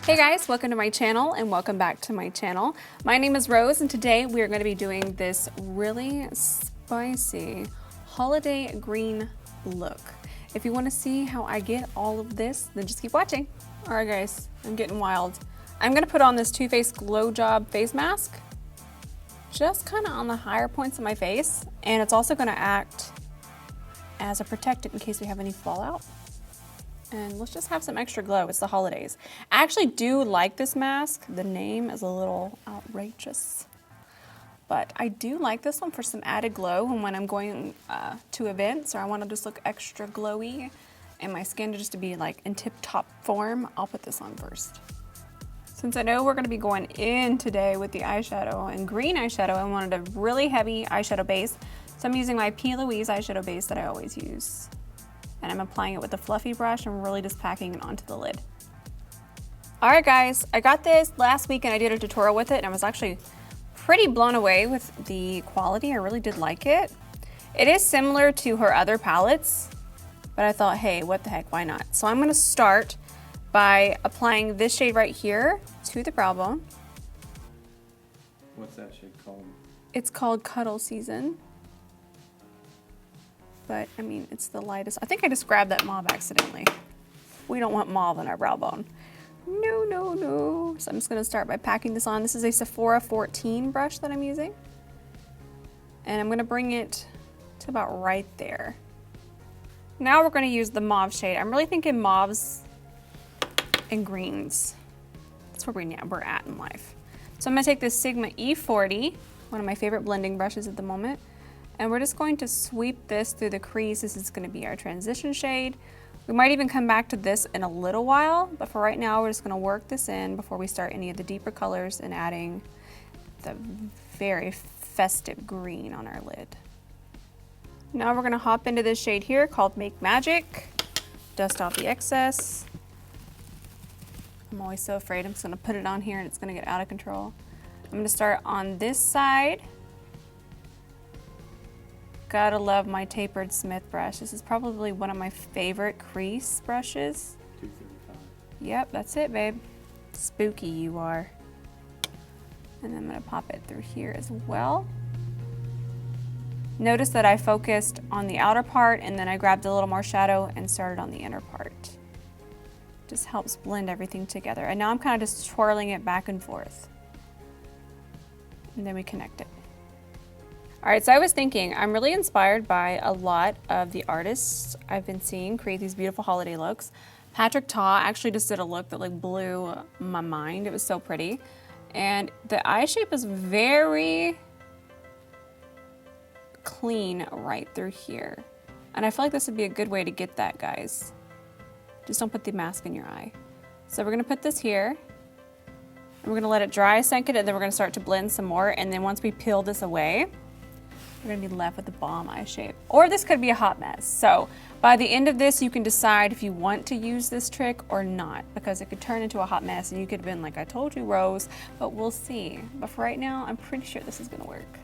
Hey guys, welcome to my channel and welcome back to my channel. My name is Rose and today we are going to be doing this really spicy holiday green look. If you want to see how I get all of this, then just keep watching. Alright guys, I'm getting wild. I'm going to put on this Too Faced Glow Job face mask just kind of on the higher points of my face, and it's also going to act as a protectant in case we have any fallout. And let's just have some extra glow. It's the holidays. I actually do like this mask. The name is a little outrageous, but I do like this one for some added glow. And when I'm going to events or I want to just look extra glowy and my skin just to be like in tip-top form, I'll put this on first. Since I know we're going to be going in today with the eyeshadow and green eyeshadow, I wanted a really heavy eyeshadow base. So I'm using my P. Louise eyeshadow base that I always use. And I'm applying it with a fluffy brush and really just packing it onto the lid. All right guys, I got this last week and I did a tutorial with it and I was actually pretty blown away with the quality. I really did like it. It is similar to her other palettes, but I thought, hey, what the heck, why not? So I'm gonna start by applying this shade right here to the brow bone. What's that shade called? It's called Cuddle Season. But I mean, it's the lightest. I think I just grabbed that mauve accidentally. We don't want mauve on our brow bone. No, no, no. So I'm just gonna start by packing this on. This is a Sephora 14 brush that I'm using. And I'm gonna bring it to about right there. Now we're gonna use the mauve shade. I'm really thinking mauves and greens. That's where we're at in life. So I'm gonna take this Sigma E40, one of my favorite blending brushes at the moment. And we're just going to sweep this through the crease. This is gonna be our transition shade. We might even come back to this in a little while, but for right now, we're just gonna work this in before we start any of the deeper colors and adding the very festive green on our lid. Now we're gonna hop into this shade here called Make Magic. Dust off the excess. I'm always so afraid I'm just gonna put it on here and it's gonna get out of control. I'm gonna start on this side. Gotta love my tapered Smith brush. This is probably one of my favorite crease brushes. 235. Yep, that's it, babe. Spooky you are. And I'm gonna pop it through here as well. Notice that I focused on the outer part and then I grabbed a little more shadow and started on the inner part. Just helps blend everything together. And now I'm kind of just twirling it back and forth. And then we connect it. All right, so I was thinking, I'm really inspired by a lot of the artists I've been seeing create these beautiful holiday looks. Patrick Ta actually just did a look that like blew my mind. It was so pretty. And the eye shape is very clean right through here. And I feel like this would be a good way to get that, guys. Just don't put the mask in your eye. So we're gonna put this here. And we're gonna let it dry, sink it, and then we're gonna start to blend some more. And then once we peel this away, we're gonna be left with the bomb eye shape. Or this could be a hot mess. So by the end of this, you can decide if you want to use this trick or not, because it could turn into a hot mess and you could have been like, I told you, Rose, but we'll see. But for right now, I'm pretty sure this is gonna work.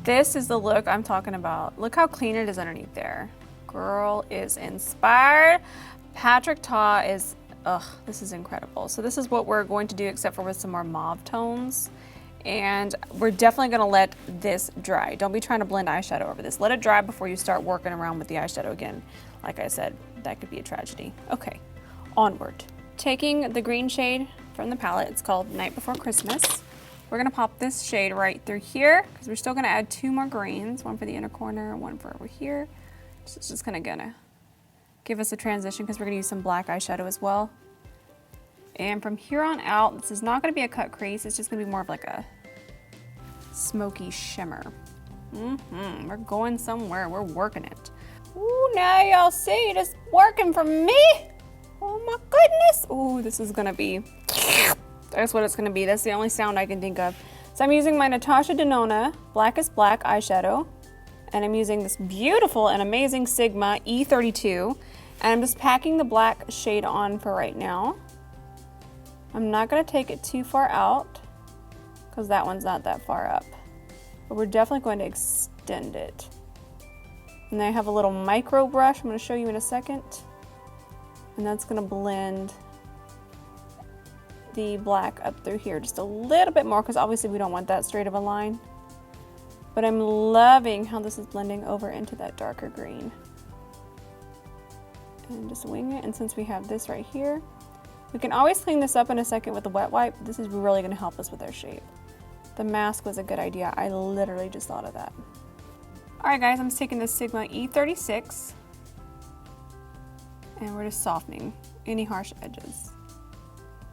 This is the look I'm talking about. Look how clean it is underneath there. Girl is inspired. Patrick Ta is, this is incredible. So this is what we're going to do except for with some more mauve tones. And we're definitely gonna let this dry. Don't be trying to blend eyeshadow over this. Let it dry before you start working around with the eyeshadow again. Like I said, that could be a tragedy. Okay, onward. Taking the green shade from the palette, it's called Night Before Christmas. We're gonna pop this shade right through here because we're still gonna add two more greens, one for the inner corner, one for over here. So it's just gonna give us a transition because we're gonna use some black eyeshadow as well. And from here on out, this is not gonna be a cut crease, it's just gonna be more of like a smoky shimmer. We're going somewhere, we're working it. Ooh, now y'all see it is working for me. Oh my goodness. Ooh, this is gonna be, that's what it's gonna be. That's the only sound I can think of. So I'm using my Natasha Denona Blackest Black eyeshadow, and I'm using this beautiful and amazing Sigma E32, and I'm just packing the black shade on for right now. I'm not gonna take it too far out because that one's not that far up, but we're definitely going to extend it. And then I have a little micro brush I'm gonna show you in a second, and that's gonna blend the black up through here just a little bit more, because obviously we don't want that straight of a line. But I'm loving how this is blending over into that darker green. And just wing it, and since we have this right here, we can always clean this up in a second with a wet wipe. This is really gonna help us with our shape. The mask was a good idea. I literally just thought of that. All right guys, I'm just taking this Sigma E36 and we're just softening any harsh edges.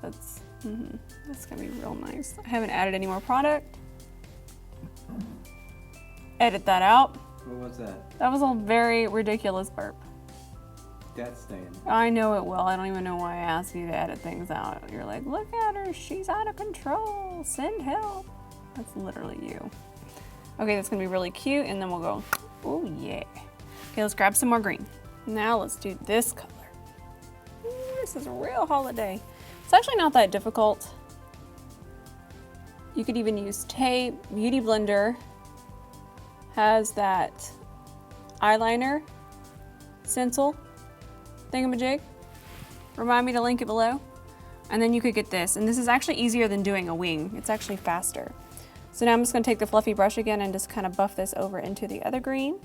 That's gonna be real nice. I haven't added any more product. Edit that out. What was that? That was a very ridiculous burp. That's staying. I know it will. I don't even know why I asked you to edit things out. You're like, look at her, she's out of control, send help. That's literally you. Okay, that's gonna be really cute, and then we'll go, oh yeah. Okay, let's grab some more green. Now let's do this color. Ooh, this is a real holiday. It's actually not that difficult. You could even use tape. Beauty Blender has that eyeliner stencil thingamajig. Remind me to link it below. And then you could get this, and this is actually easier than doing a wing. It's actually faster. So now I'm just gonna take the fluffy brush again and just kind of buff this over into the other green.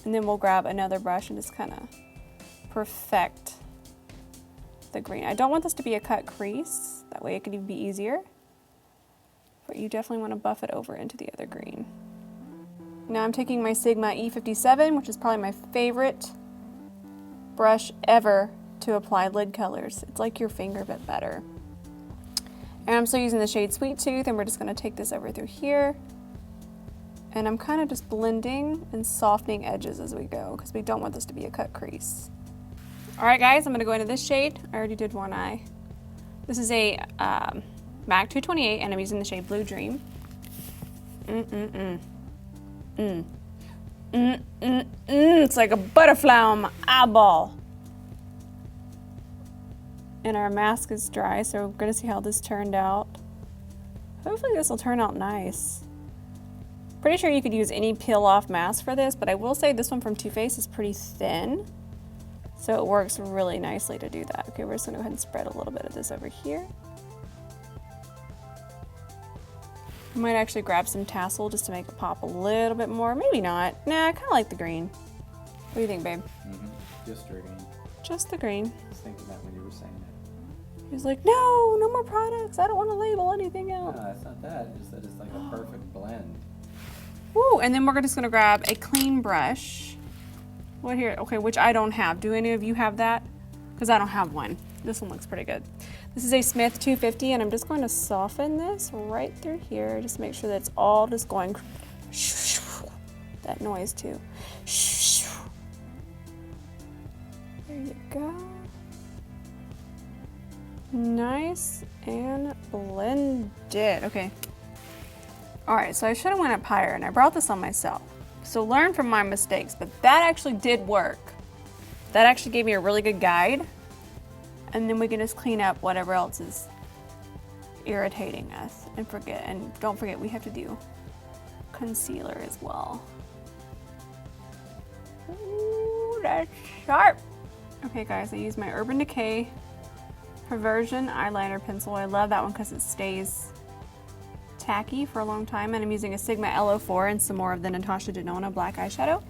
And then we'll grab another brush and just kind of perfect the green. I don't want this to be a cut crease. That way it could even be easier. But you definitely want to buff it over into the other green. Now I'm taking my Sigma E57, which is probably my favorite brush ever to apply lid colors. It's like your finger, but better. And I'm still using the shade Sweet Tooth, and we're just gonna take this over through here. And I'm kind of just blending and softening edges as we go, because we don't want this to be a cut crease. All right guys, I'm gonna go into this shade. I already did one eye. This is a MAC 228, and I'm using the shade Blue Dream. It's like a butterfly on my eyeball. And our mask is dry, so we're gonna see how this turned out. Hopefully this will turn out nice. Pretty sure you could use any peel off mask for this, but I will say this one from Too Faced is pretty thin. So it works really nicely to do that. Okay, we're just gonna go ahead and spread a little bit of this over here. I might actually grab some tassel just to make it pop a little bit more. Maybe not. Nah, I kinda like the green. What do you think, babe? Just green. Just the green. I was thinking that when you were saying it. He's like, no, no more products. I don't want to label anything else. No, it's not that. It's that it's like a perfect blend. Ooh, and then we're just gonna grab a clean brush. What here? Okay, which I don't have. Do any of you have that? Because I don't have one. This one looks pretty good. This is a Smith 250, and I'm just going to soften this right through here. Just make sure that it's all just going. That noise too. There you go. Nice and blended. Okay. All right, so I should have went up higher, and I brought this on myself. So learn from my mistakes, but that actually did work. That actually gave me a really good guide. And then we can just clean up whatever else is irritating us. And don't forget, we have to do concealer as well. Ooh, that's sharp. Okay guys, I use my Urban Decay Perversion eyeliner pencil. I love that one because it stays tacky for a long time, and I'm using a Sigma L04 and some more of the Natasha Denona black eyeshadow,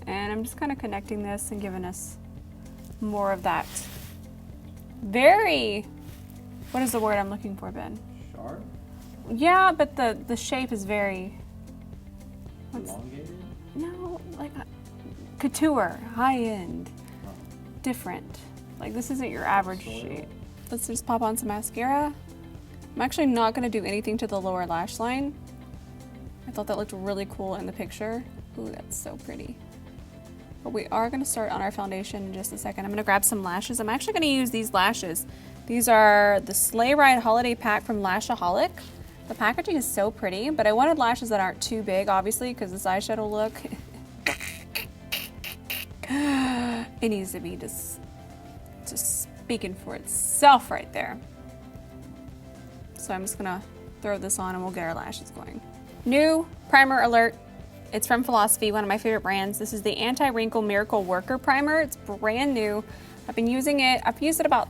and I'm just kind of connecting this and giving us more of that very, what is the word I'm looking for, Ben? Sharp? Yeah, but the shape is very elongated? No, like couture, high end, different. Like this isn't your average shape. Let's just pop on some mascara. I'm actually not going to do anything to the lower lash line. I thought that looked really cool in the picture. Ooh, that's so pretty. But we are going to start on our foundation in just a second. I'm going to grab some lashes. I'm actually going to use these lashes. These are the Sleigh Ride Holiday Pack from Lashaholic. The packaging is so pretty, but I wanted lashes that aren't too big, obviously, because this eyeshadow look, it needs to be just speaking for itself right there. So I'm just gonna throw this on and we'll get our lashes going. New primer alert. It's from Philosophy, one of my favorite brands. This is the Anti-Wrinkle Miracle Worker Primer. It's brand new. I've been using it. I've used it about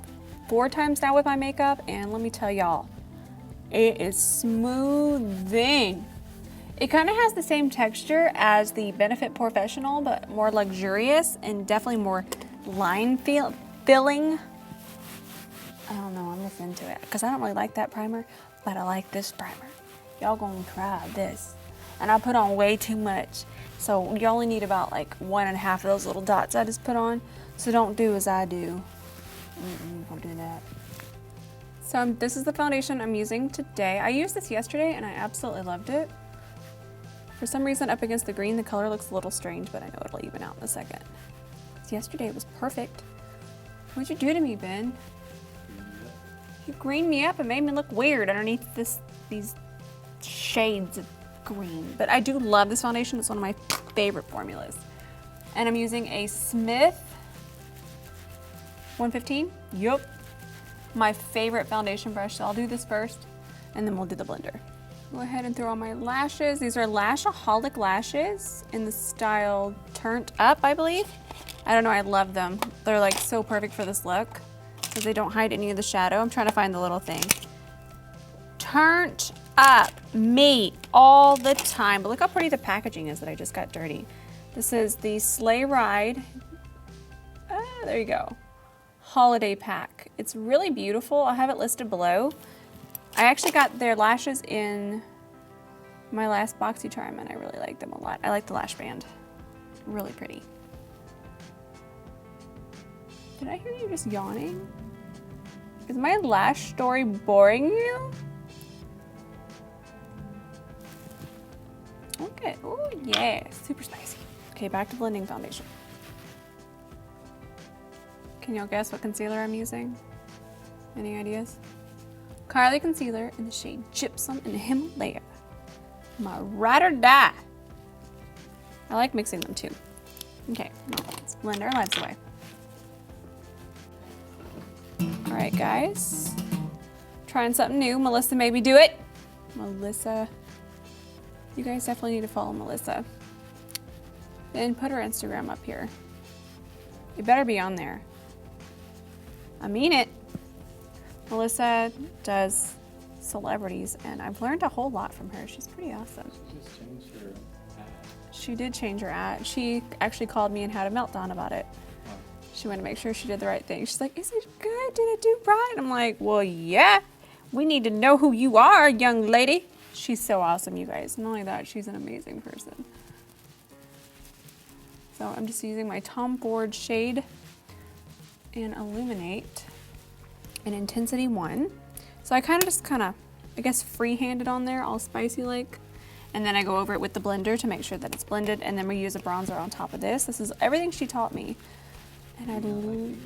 4 times now with my makeup, and let me tell y'all, it is smoothing. It kind of has the same texture as the Benefit Professional, but more luxurious and definitely more line filling. I don't know, I'm just into it because I don't really like that primer, but I like this primer. Y'all gonna try this. And I put on way too much. So you only need about like 1.5 of those little dots I just put on. So don't do as I do. Don't do that. So this is the foundation I'm using today. I used this yesterday and I absolutely loved it. For some reason up against the green, the color looks a little strange, but I know it'll even out in a second. So yesterday it was perfect. What'd you do to me, Ben? You greened me up and made me look weird underneath these shades of green. But I do love this foundation. It's one of my favorite formulas. And I'm using a Smith 115. Yup. My favorite foundation brush. So I'll do this first and then we'll do the blender. Go ahead and throw on my lashes. These are Lashaholic lashes in the style Turned Up, I believe. I don't know, I love them. They're like so perfect for this look because they don't hide any of the shadow. I'm trying to find the little thing. Turned Up, me, all the time. But look how pretty the packaging is that I just got dirty. This is the Sleigh Ride. There you go. Holiday pack. It's really beautiful. I'll have it listed below. I actually got their lashes in my last BoxyCharm and I really like them a lot. I like the lash band. Really pretty. Did I hear you just yawning? Is my lash story boring you? Okay, oh yeah, super spicy. Okay, back to blending foundation. Can y'all guess what concealer I'm using? Any ideas? Kylie concealer in the shade Gypsum in the Himalaya. My ride or die. I like mixing them too. Okay, well, let's blend our lives away. All right, guys. Trying something new. Melissa made me do it. Melissa. You guys definitely need to follow Melissa. Then put her Instagram up here. It better be on there. I mean it. Melissa does celebrities, and I've learned a whole lot from her. She's pretty awesome. She just changed her ad. She did change her ad. She actually called me and had a meltdown about it. Oh. She wanted to make sure she did the right thing. She's like, is it good? Did it do right? I'm like, well, yeah. We need to know who you are, young lady. She's so awesome, you guys. Not only that, she's an amazing person. So I'm just using my Tom Ford shade and Illuminate in Intensity 1. So I kind of, I guess, free-handed on there, all spicy-like. And then I go over it with the blender to make sure that it's blended, and then we use a bronzer on top of this. This is everything she taught me. And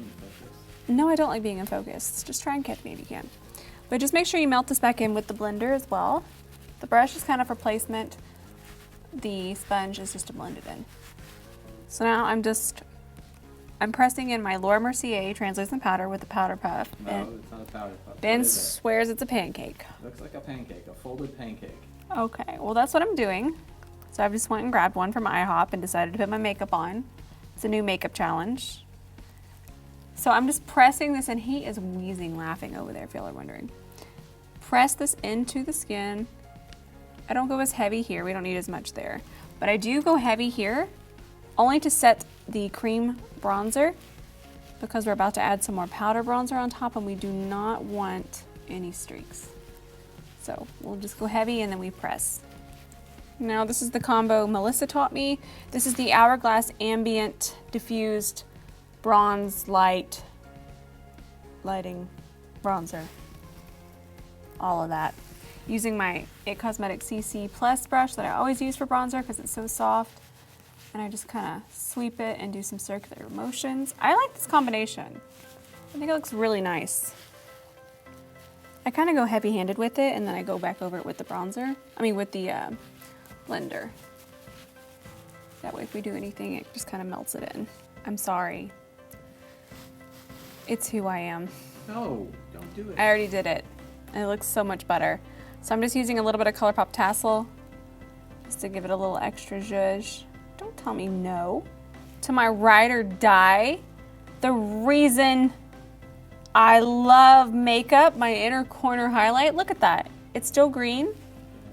no, I don't like being in focus. Just try and catch me if you can. But just make sure you melt this back in with the blender as well. The brush is kind of for placement. The sponge is just to blend it in. So now I'm pressing in my Laura Mercier translucent powder with the powder puff. No, it's not a powder puff. Ben What is swears it's a pancake. it? Looks like a pancake, a folded pancake. Okay, well that's what I'm doing. So I just went and grabbed one from IHOP and decided to put my makeup on. It's a new makeup challenge. So I'm just pressing this, and he is wheezing laughing over there if y'all are wondering. Press this into the skin. I don't go as heavy here, we don't need as much there. But I do go heavy here, only to set the cream bronzer, because we're about to add some more powder bronzer on top and we do not want any streaks. So we'll just go heavy and then we press. Now this is the combo Melissa taught me. This is the Hourglass Ambient Diffused Bronze Lighting Bronzer. All of that. Using my It Cosmetics CC Plus brush that I always use for bronzer because it's so soft. And I just kind of sweep it and do some circular motions. I like this combination. I think it looks really nice. I kind of go heavy-handed with it, and then I go back over it with the bronzer. I mean, with the blender. That way, if we do anything, it just kind of melts it in. I'm sorry. It's who I am. No, don't do it. I already did it. And it looks so much better. So I'm just using a little bit of ColourPop Tassel just to give it a little extra zhuzh. Don't tell me no. To my ride or die, the reason I love makeup, my inner corner highlight, look at that. It's still green. Yeah,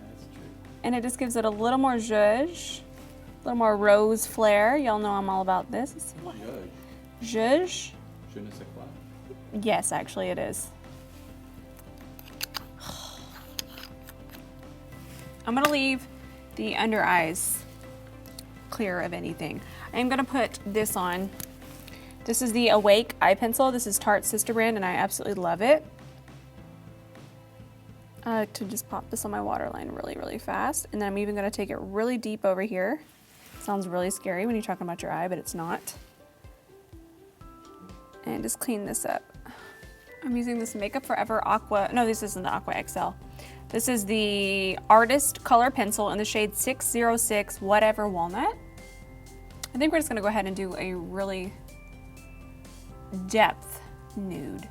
that's true. And it just gives it a little more zhuzh, a little more rose flare. Y'all know I'm all about this. Good. Zhuzh? Je ne sais quoi. Yes, actually it is. I'm gonna leave the under eyes clear of anything. I'm gonna put this on. This is the Awake eye pencil. This is Tarte's sister brand and I absolutely love it. I like to just pop this on my waterline really, really fast. And then I'm even gonna take it really deep over here. Sounds really scary when you're talking about your eye, but it's not. And just clean this up. I'm using this Makeup Forever Aqua, no, this isn't the Aqua XL. This is the Artist Color Pencil in the shade 606 Whatever Walnut. I think we're just gonna go ahead and do a really depth nude.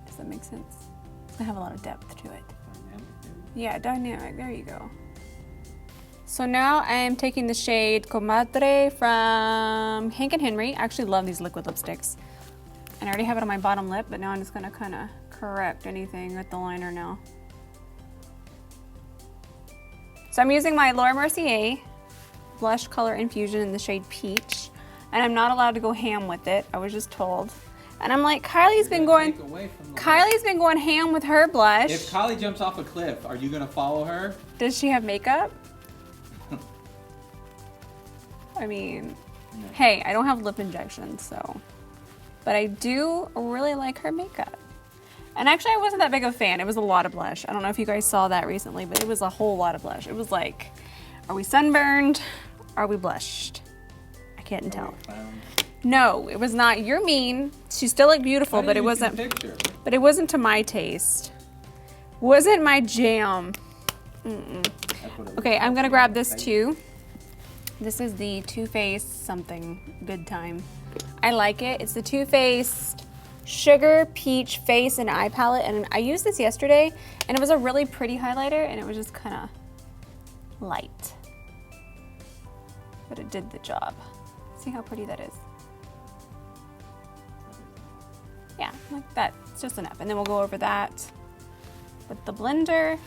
Does that make sense? It's gonna have a lot of depth to it. Yeah, dynamic, there you go. So now I am taking the shade Comadre from Hank & Henry. I actually love these liquid lipsticks. And I already have it on my bottom lip, but now I'm just gonna kinda correct anything with the liner now. So I'm using my Laura Mercier blush color infusion in the shade Peach. And I'm not allowed to go ham with it, I was just told. And I'm like, Kylie's been going ham with her blush. If Kylie jumps off a cliff, are you gonna follow her? Does she have makeup? I mean, No. hey, I don't have lip injections, so. But I do really like her makeup. And actually, I wasn't that big of a fan. It was a lot of blush. I don't know if you guys saw that recently, but it was a whole lot of blush. It was like, are we sunburned? Are we blushed? I can't tell. No, it was not. You're mean. She still looked beautiful, but it wasn't. But it wasn't to my taste. Wasn't my jam. Okay, I'm gonna grab this too. This is the Too Faced something good time. I like it. It's the Too Faced Sugar Peach Face and Eye Palette, and I used this yesterday, and it was a really pretty highlighter, and it was just kind of light, but it did the job. See how pretty that is? Yeah, like that. It's just enough, and then we'll go over that with the blender,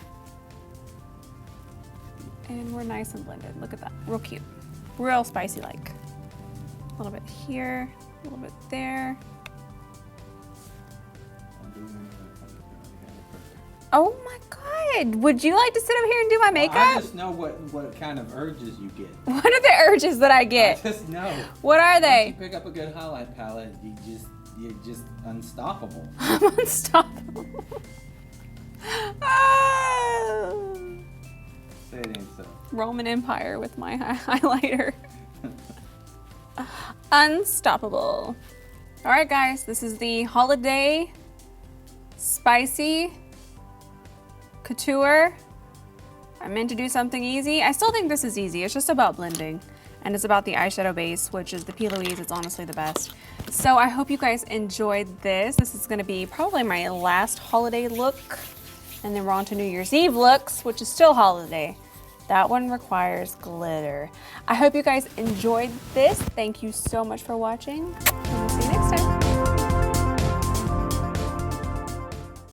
and we're nice and blended. Look at that, real cute, real spicy like. A little bit here, a little bit there. Oh my God, would you like to sit up here and do my makeup? I just know what kind of urges you get. What are the urges that I get? I just know. What are they? Once you pick up a good highlight palette, you're just unstoppable. I'm unstoppable. Oh. Say it ain't so. Roman Empire with my highlighter. Unstoppable. All right, guys, this is the Holiday Spicy Couture. I meant to do something easy. I still think this is easy. It's just about blending. And it's about the eyeshadow base, which is the P. Louise. It's honestly the best. So I hope you guys enjoyed this. This is gonna be probably my last holiday look. And then we're on to New Year's Eve looks, which is still holiday. That one requires glitter. I hope you guys enjoyed this. Thank you so much for watching.